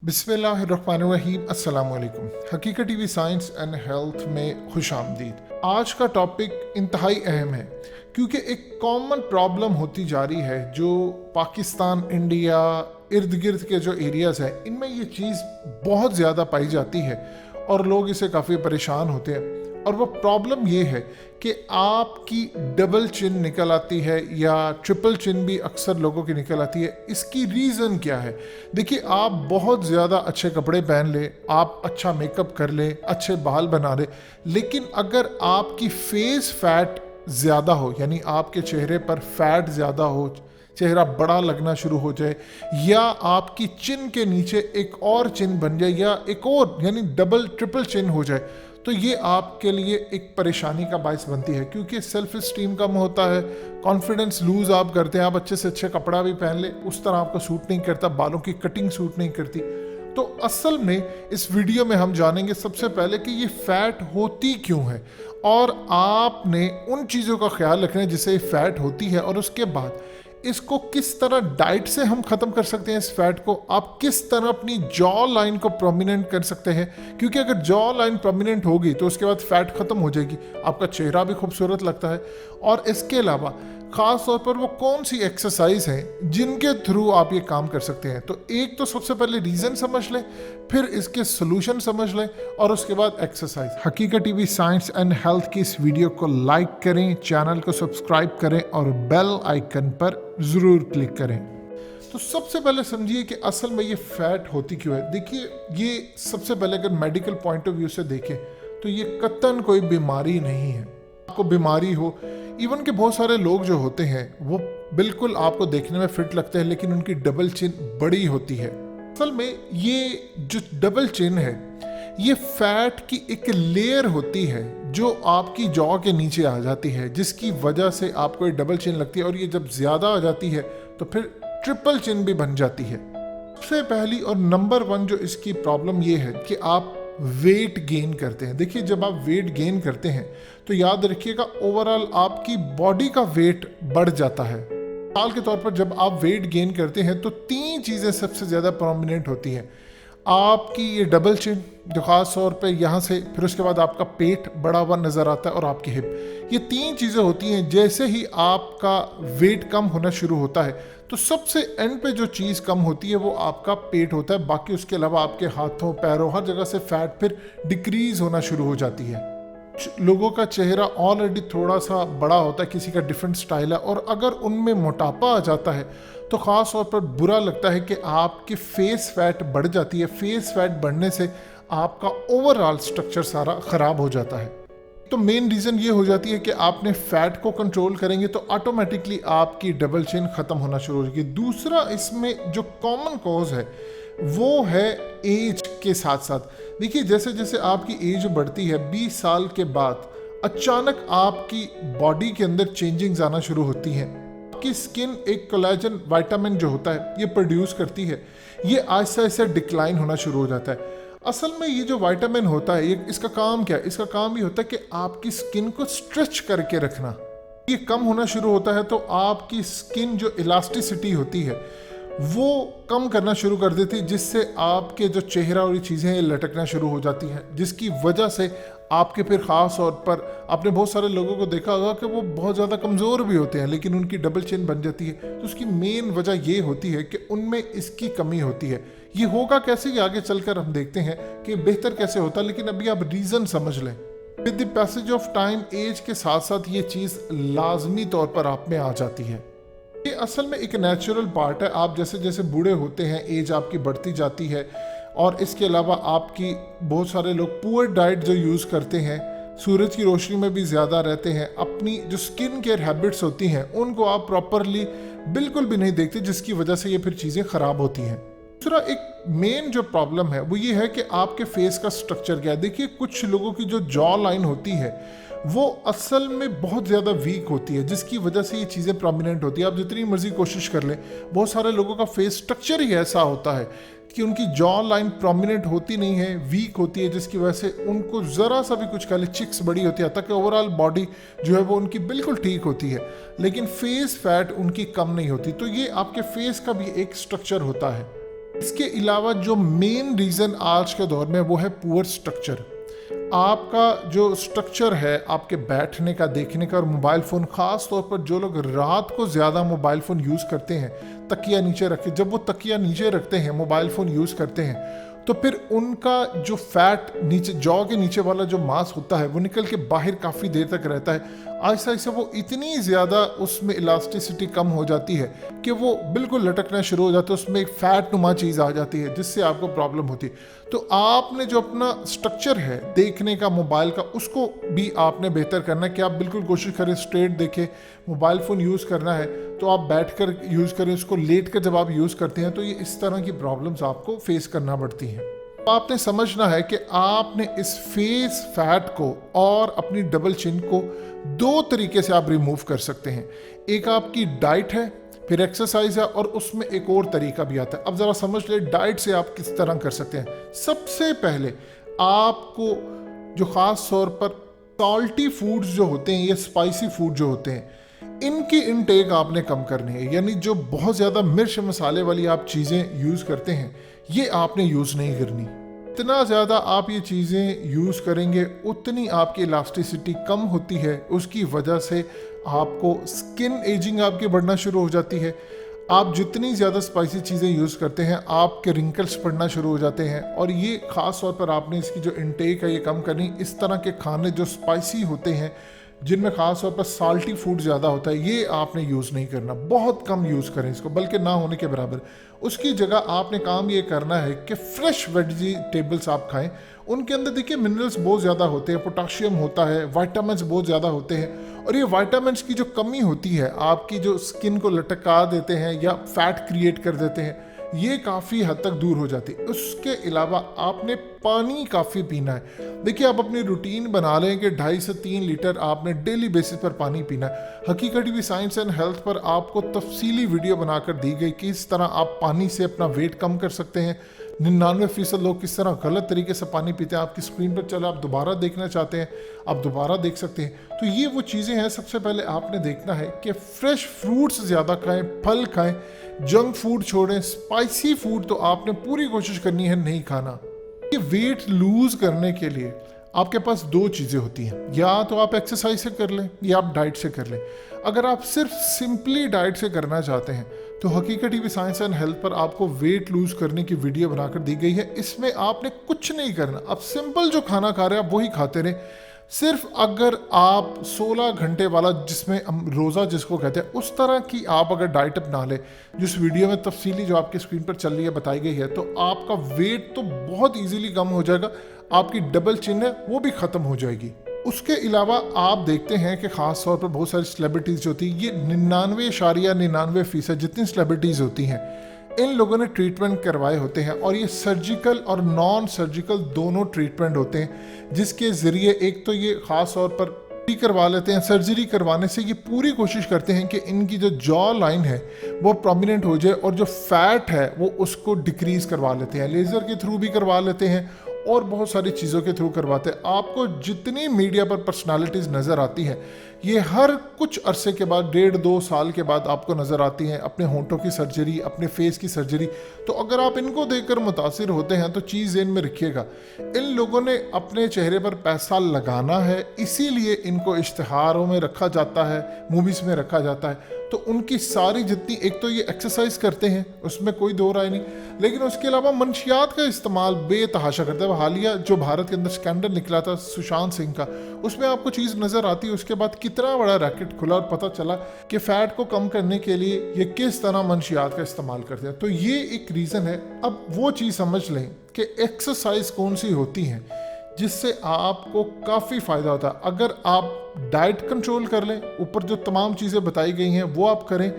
बिस्मिल्लाहिर्रहमानिर्रहीम। अस्सलाम वालेकुम। हकीकत टीवी साइंस एंड हेल्थ में खुश आमदीद। आज का टॉपिक इंतहाई अहम है क्योंकि एक कॉमन प्रॉब्लम होती जा रही है जो पाकिस्तान, इंडिया, इर्द गिर्द के जो एरियाज़ हैं इनमें ये चीज़ बहुत ज़्यादा पाई जाती है और लोग इसे काफ़ी परेशान होते हैं। और वो प्रॉब्लम ये है कि आपकी डबल चिन निकल आती है या ट्रिपल चिन भी अक्सर लोगों की निकल आती है। इसकी रीज़न क्या है? देखिए, आप बहुत ज़्यादा अच्छे कपड़े पहन लें, आप अच्छा मेकअप कर लें, अच्छे बाल बना लें, लेकिन अगर आपकी फेस फैट ज़्यादा हो, यानी आपके चेहरे पर फैट ज़्यादा हो, चेहरा बड़ा लगना शुरू हो जाए, या आपकी चिन के नीचे एक और चिन बन जाए, या एक और यानी डबल ट्रिपल चिन हो जाए, तो ये आपके लिए एक परेशानी का बायस बनती है क्योंकि सेल्फ इस्टीम कम होता है, कॉन्फिडेंस लूज आप करते हैं। आप अच्छे से अच्छे कपड़ा भी पहन ले, उस तरह आपको सूट नहीं करता, बालों की कटिंग सूट नहीं करती। तो असल में इस वीडियो में हम जानेंगे सबसे पहले कि ये फैट होती क्यों है और आपने उन चीज़ों का ख्याल रखना है जिससे ये फैट होती है, और उसके बाद इसको किस तरह डाइट से हम ख़त्म कर सकते हैं। इस फैट को आप किस तरह अपनी जॉ लाइन को प्रोमिनेंट कर सकते हैं, क्योंकि अगर जॉ लाइन प्रोमिनेंट होगी तो उसके बाद फैट ख़त्म हो जाएगी, आपका चेहरा भी खूबसूरत लगता है। और इसके अलावा ख़ास तौर पर वो कौन सी एक्सरसाइज हैं जिनके थ्रू आप ये काम कर सकते हैं। तो एक तो सबसे पहले रीज़न समझ लें, फिर इसके सोल्यूशन समझ लें, और उसके बाद एक्सरसाइज। हकीकत टीवी साइंस एंड हेल्थ की इस वीडियो को लाइक करें, चैनल को सब्सक्राइब करें और बेल आइकन पर ज़रूर क्लिक करें। तो सबसे पहले समझिए कि असल में ये फैट होती क्यों है। देखिए, ये सबसे पहले अगर मेडिकल पॉइंट ऑफ व्यू से देखें तो ये कतई कोई बीमारी नहीं है। आपको बीमारी हो, इवन के बहुत सारे लोग जो होते हैं वो बिल्कुल आपको देखने में फिट लगते हैं लेकिन उनकी डबल चिन बड़ी होती है। असल में ये जो डबल चिन है ये फैट की एक लेयर होती है जो आपकी जॉ के नीचे आ जाती है, जिसकी वजह से आपको ये डबल चिन लगती है, और ये जब ज़्यादा आ जाती है तो फिर ट्रिपल चिन भी बन जाती है। सबसे पहली और नंबर वन जो इसकी प्रॉब्लम ये है कि आप वेट गेन करते हैं। देखिए, जब आप वेट गेन करते हैं तो याद रखिएगा ओवरऑल आपकी बॉडी का वेट बढ़ जाता है। मिसाल के तौर पर जब आप वेट गेन करते हैं तो तीन चीज़ें सबसे ज़्यादा प्रोमिनेंट होती हैं। आपकी ये डबल चिन जो ख़ास तौर पे यहाँ से, फिर उसके बाद आपका पेट बड़ा हुआ नज़र आता है और आपकी हिप। ये तीन चीज़ें होती हैं। जैसे ही आपका वेट कम होना शुरू होता है तो सबसे एंड पे जो चीज़ कम होती है वो आपका पेट होता है। बाकी उसके अलावा आपके हाथों, पैरों, हर जगह से फैट फिर डिक्रीज होना शुरू हो जाती है। लोगों का चेहरा ऑलरेडी थोड़ा सा बड़ा होता है, किसी का डिफरेंट स्टाइल है, और अगर उनमें मोटापा आ जाता है तो ख़ास तौर पर बुरा लगता है कि आपकी फेस फैट बढ़ जाती है। फेस फैट बढ़ने से आपका ओवरऑल स्ट्रक्चर सारा ख़राब हो जाता है। तो मेन रीज़न ये हो जाती है कि आपने फैट को कंट्रोल करेंगे तो ऑटोमेटिकली आपकी डबल चिन ख़त्म होना शुरू हो जाएगी। दूसरा इसमें जो कॉमन कॉज है वो है एज के साथ साथ। देखिए, जैसे जैसे आपकी एज बढ़ती है, 20 साल के बाद अचानक आपकी बॉडी के अंदर चेंजिंग्स आना शुरू होती हैं। आपकी स्किन एक कोलेजन विटामिन जो होता है ये प्रोड्यूस करती है, ये आहिस्ता आहिस्ता डिक्लाइन होना शुरू हो जाता है। असल में ये जो विटामिन होता है इसका काम क्या है? इसका काम ये होता है कि आपकी स्किन को स्ट्रेच करके रखना। ये कम होना शुरू होता है तो आपकी स्किन जो इलास्टिसिटी होती है वो कम करना शुरू कर देती है, जिससे आपके जो चेहरा और ये चीज़ें हैं लटकना शुरू हो जाती हैं, जिसकी वजह से आपके फिर ख़ास तौर पर आपने बहुत सारे लोगों को देखा होगा कि वो बहुत ज़्यादा कमज़ोर भी होते हैं लेकिन उनकी डबल चिन बन जाती है। तो उसकी मेन वजह ये होती है कि उनमें इसकी कमी होती है। ये होगा कैसे, ये आगे चलकर हम देखते हैं कि बेहतर कैसे होता है, लेकिन अभी आप रीज़न समझ लें। With the passage of time, age के साथ साथ ये चीज़ लाजमी तौर पर आप में आ जाती है। ये असल में एक नेचुरल पार्ट है। आप जैसे जैसे बूढ़े होते हैं एज आपकी बढ़ती जाती है, और इसके अलावा आपकी बहुत सारे लोग पुअर डाइट जो यूज़ करते हैं, सूरज की रोशनी में भी ज़्यादा रहते हैं, अपनी जो स्किन केयर हैबिट्स होती हैं उनको आप प्रॉपरली बिल्कुल भी नहीं देखते, जिसकी वजह से ये फिर चीज़ें ख़राब होती हैं। दूसरा एक मेन जो प्रॉब्लम है वो ये है कि आपके फेस का स्ट्रक्चर क्या है। देखिए, कुछ लोगों की जो जॉ लाइन होती है वो असल में बहुत ज़्यादा वीक होती है, जिसकी वजह से ये चीज़ें प्रोमिनेंट होती है। आप जितनी मर्जी कोशिश कर लें, बहुत सारे लोगों का फेस स्ट्रक्चर ही ऐसा होता है कि उनकी जॉ लाइन प्रोमिनेंट होती नहीं है, वीक होती है, जिसकी वजह से उनको ज़रा सा भी कुछ कह ले चिक्स बड़ी होती है, ताकि ओवरऑल बॉडी जो है वो उनकी बिल्कुल ठीक होती है, लेकिन फेस फैट उनकी कम नहीं होती। तो ये आपके फेस का भी एक स्ट्रक्चर होता है। इसके अलावा जो मेन रीज़न आज के दौर में वो है पुअर स्ट्रक्चर। आपका जो स्ट्रक्चर है आपके बैठने का, देखने का और मोबाइल फ़ोन, ख़ास तौर पर जो लोग रात को ज़्यादा मोबाइल फ़ोन यूज़ करते हैं तकिया नीचे रख के, जब वो तकिया नीचे रखते हैं, मोबाइल फ़ोन यूज़ करते हैं, तो फिर उनका जो फैट नीचे जॉ के नीचे वाला जो मांस होता है वो निकल के बाहर काफ़ी देर तक रहता है। ऐसा ऐसा वो इतनी ज़्यादा उसमें इलास्टिसिटी कम हो जाती है कि वो बिल्कुल लटकना शुरू हो जाता है, उसमें एक फैट नुमा चीज़ आ जाती है जिससे आपको प्रॉब्लम होती है। तो आपने जो अपना स्ट्रक्चर है देखने का, मोबाइल का, उसको भी आपने बेहतर करना है कि आप बिल्कुल कोशिश करें स्ट्रेट देखें। मोबाइल फ़ोन यूज़ करना है तो आप बैठकर यूज़ करें, उसको लेट कर जब आप यूज़ करते हैं तो ये इस तरह की प्रॉब्लम्स आपको फेस करना पड़ती हैं। तो आपने समझना है कि आपने इस फेस फैट को और अपनी डबल चिन को दो तरीके से आप रिमूव कर सकते हैं। एक आपकी डाइट है, फिर एक्सरसाइज है, और उसमें एक और तरीका भी आता है। अब ज़रा समझ ले डाइट से आप किस तरह कर सकते हैं। सबसे पहले आपको जो ख़ास तौर पर सॉल्टी फूड्स जो होते हैं या स्पाइसी फूड जो होते हैं, इनकी इनटेक आपने कम करनी है। यानी जो बहुत ज़्यादा मिर्च मसाले वाली आप चीज़ें यूज़ करते हैं ये आपने यूज़ नहीं करनी। इतना ज़्यादा आप ये चीज़ें यूज़ करेंगे उतनी आपकी इलास्टिसिटी कम होती है, उसकी वजह से आपको स्किन एजिंग आपकी बढ़ना शुरू हो जाती है। आप जितनी ज़्यादा स्पाइसी चीज़ें यूज़ करते हैं आपके रिंकल्स पड़ना शुरू हो जाते हैं, और ये ख़ास तौर पर आपने इसकी जो इनटेक है ये कम करनी। इस तरह के खाने जो स्पाइसी होते हैं जिनमें ख़ास तौर पर साल्टी फूड ज़्यादा होता है ये आपने यूज़ नहीं करना, बहुत कम यूज़ करें इसको, बल्कि ना होने के बराबर। उसकी जगह आपने काम ये करना है कि फ्रेश वेजिटेबल्स आप खाएं। उनके अंदर देखिए मिनरल्स बहुत ज़्यादा होते हैं, पोटाशियम होता है, वाइटामिन्स बहुत ज़्यादा होते हैं, और ये वाइटामिन्स की जो कमी होती है आपकी जो स्किन को लटका देते हैं या फैट क्रिएट कर देते हैं, ये काफ़ी हद तक दूर हो जाती है। उसके अलावा आपने पानी काफ़ी पीना है। देखिए आप अपनी रूटीन बना लें कि 2.5 से 3 लीटर आपने डेली बेसिस पर पानी पीना है। हकीकत टीवी साइंस एंड हेल्थ पर आपको तफसीली वीडियो बनाकर दी गई कि इस तरह आप पानी से अपना वेट कम कर सकते हैं। 99% लोग किस तरह गलत तरीके से पानी पीते हैं आपकी स्क्रीन पर चला, आप दोबारा देखना चाहते हैं आप दोबारा देख सकते हैं। तो ये वो चीज़ें हैं। सबसे पहले आपने देखना है कि फ्रेश फ्रूट्स ज़्यादा खाएं, फल खाएं, जंक फूड छोड़ें, स्पाइसी फूड तो आपने पूरी कोशिश करनी है नहीं खाना। ये वेट लूज करने के लिए आपके पास दो चीज़ें होती हैं, या तो आप एक्सरसाइज से कर लें या आप डाइट से कर लें। अगर आप सिर्फ सिंपली डाइट से करना चाहते हैं तो हकीकत टीवी साइंस एंड हेल्थ पर आपको वेट लूज करने की वीडियो बनाकर दी गई है। इसमें आपने कुछ नहीं करना, आप सिंपल जो खाना खा रहे हैं आप वही खाते रहें। सिर्फ अगर आप 16 घंटे वाला, जिसमें हम रोज़ा जिसको कहते हैं, उस तरह की आप अगर डाइट अपना लें जिस वीडियो में तफसीली जो आपकी स्क्रीन पर चल रही है बताई गई है, तो आपका वेट तो बहुत इजीली कम हो जाएगा, आपकी डबल चिन है वो भी ख़त्म हो जाएगी। उसके अलावा आप देखते हैं कि ख़ास तौर पर बहुत सारी सेलिब्रिटीज़ जो होती है, ये 99.99% जितनी सेलिब्रिटीज़ होती हैं इन लोगों ने ट्रीटमेंट करवाए होते हैं, और ये सर्जिकल और नॉन सर्जिकल दोनों ट्रीटमेंट होते हैं, जिसके ज़रिए एक तो ये ख़ास तौर पर करवा लेते हैं। सर्जरी करवाने से ये पूरी कोशिश करते हैं कि इनकी जो जॉ लाइन है वो प्रोमिनेंट हो जाए, और जो फैट है वो उसको डिक्रीज़ करवा लेते हैं। लेज़र के थ्रू भी करवा लेते हैं और बहुत सारी चीज़ों के थ्रू करवाते हैं। आपको जितनी मीडिया पर पर्सनालिटीज़ नज़र आती है ये हर कुछ अरसे के बाद, 1.5-2 साल के बाद आपको नज़र आती हैं अपने होंठों की सर्जरी, अपने फेस की सर्जरी। तो अगर आप इनको देखकर मुतासिर होते हैं तो चीज़ ज़हन में रखिएगा, इन लोगों ने अपने चेहरे पर पैसा लगाना है, इसीलिए इनको इश्तिहारों में रखा जाता है, मूवीज़ में रखा जाता है। तो उनकी सारी जितनी, एक तो ये एक्सरसाइज करते हैं उसमें कोई दो राय नहीं, लेकिन उसके अलावा मंशियात का इस्तेमाल बेतहाशा करते हैं। हालिया जो भारत के अंदर स्कैंडल निकला था सुशांत सिंह का, उसमें आपको चीज़ नज़र आती है उसके बाद कितना बड़ा रैकेट खुला, और पता चला कि फ़ैट को कम करने के लिए ये किस तरह मंशियात का इस्तेमाल करते हैं। तो ये एक रीज़न है। अब वो चीज़ समझ लें कि एक्सरसाइज कौन सी होती हैं जिससे आपको काफ़ी फ़ायदा होता है। अगर आप डाइट कंट्रोल कर लें, ऊपर जो तमाम चीज़ें बताई गई हैं वो आप करें,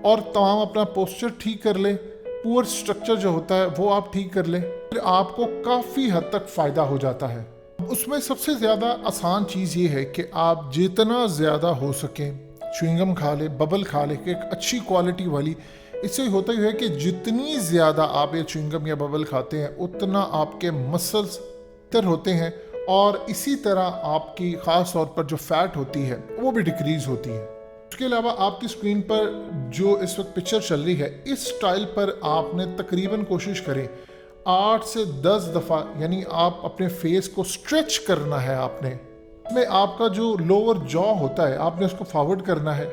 और तमाम अपना पोस्चर ठीक कर लें, पुअर स्ट्रक्चर जो होता है वो आप ठीक कर लें, फिर आपको काफ़ी हद तक फ़ायदा हो जाता है। उसमें सबसे ज़्यादा आसान चीज़ ये है कि आप जितना ज़्यादा हो सकें च्युइंगम खा लें, बबल खा लें, कि एक अच्छी क्वालिटी वाली। इससे होता ही है कि जितनी ज़्यादा आप ये च्युइंगम या बबल खाते हैं उतना आपके मसल्स तर होते हैं, और इसी तरह आपकी ख़ास तौर पर जो फैट होती है वो भी डिक्रीज़ होती है। उसके अलावा आपकी स्क्रीन पर जो इस वक्त पिक्चर चल रही है, इस स्टाइल पर आपने तकरीबन कोशिश करें 8 से 10 दफ़ा, यानी आप अपने फेस को स्ट्रेच करना है। आपने में आपका जो लोअर जॉ होता है आपने उसको फॉरवर्ड करना है,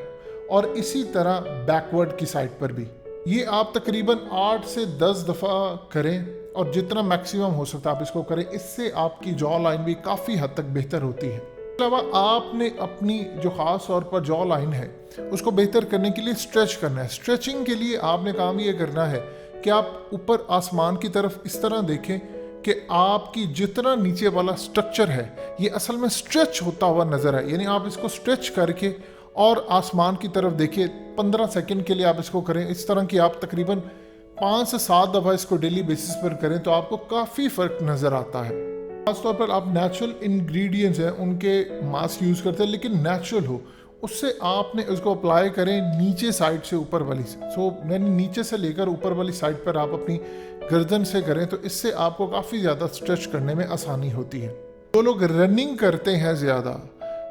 और इसी तरह बैकवर्ड की साइड पर भी। ये आप तकरीबन 8 से 10 दफ़ा करें, और जितना मैक्सिमम हो सकता है आप इसको करें। इससे आपकी जॉ लाइन भी काफ़ी हद तक बेहतर होती है। इसके अलावा आपने अपनी जो ख़ास तौर पर जॉ लाइन है उसको बेहतर करने के लिए स्ट्रेच करना है। स्ट्रेचिंग के लिए आपने काम ये करना है कि आप ऊपर आसमान की तरफ इस तरह देखें कि आपकी जितना नीचे वाला स्ट्रक्चर है ये असल में स्ट्रेच होता हुआ नज़र है। यानी आप इसको स्ट्रेच करके और आसमान की तरफ देखिए। 15 सेकंड के लिए आप इसको करें। इस तरह की आप तकरीबन 5 से 7 दफ़ा इसको डेली बेसिस पर करें तो आपको काफ़ी फ़र्क नज़र आता है। खासतौर पर आप नेचुरल इंग्रेडिएंट्स हैं उनके मास्क यूज़ करते हैं, लेकिन नेचुरल हो, उससे आपने उसको अप्लाई करें नीचे साइड से ऊपर वाली से। मैंने नीचे से लेकर ऊपर वाली साइड पर आप अपनी गर्दन से करें तो इससे आपको काफ़ी ज़्यादा स्ट्रेच करने में आसानी होती है। जो लोग रनिंग करते हैं ज़्यादा,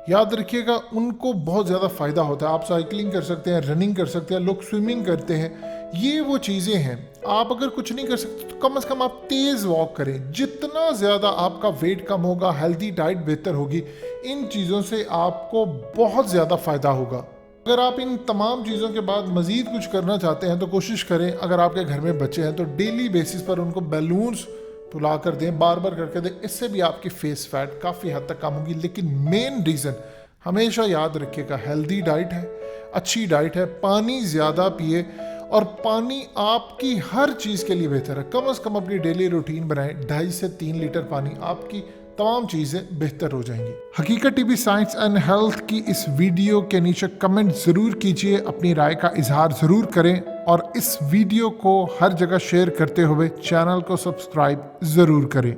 याद रखिएगा उनको बहुत ज़्यादा फ़ायदा होता है। आप साइकिलिंग कर सकते हैं, रनिंग कर सकते हैं, लोग स्विमिंग करते हैं। ये वो चीज़ें हैं। आप अगर कुछ नहीं कर सकते तो कम से कम आप तेज़ वॉक करें। जितना ज़्यादा आपका वेट कम होगा, हेल्दी डाइट बेहतर होगी, इन चीज़ों से आपको बहुत ज़्यादा फ़ायदा होगा। अगर आप इन तमाम चीज़ों के बाद मज़ीद कुछ करना चाहते हैं तो कोशिश करें, अगर आपके घर में बच्चे हैं तो डेली बेसिस पर उनको बैलून्स फुला कर दें, बार बार करके दें। इससे भी आपकी फेस फैट काफ़ी हद तक कम होगी। लेकिन मेन रीज़न हमेशा याद रखिएगा, हेल्दी डाइट है, अच्छी डाइट है, पानी ज़्यादा पिए, और पानी आपकी हर चीज़ के लिए बेहतर है। कम से कम अपनी डेली रूटीन बनाएं, 2.5 से 3 लीटर पानी, आपकी तमाम चीज़ें बेहतर हो जाएंगी। हकीकत टीवी साइंस एंड हेल्थ की इस वीडियो के नीचे कमेंट ज़रूर कीजिए, अपनी राय का इजहार ज़रूर करें, और इस वीडियो को हर जगह शेयर करते हुए चैनल को सब्सक्राइब ज़रूर करें।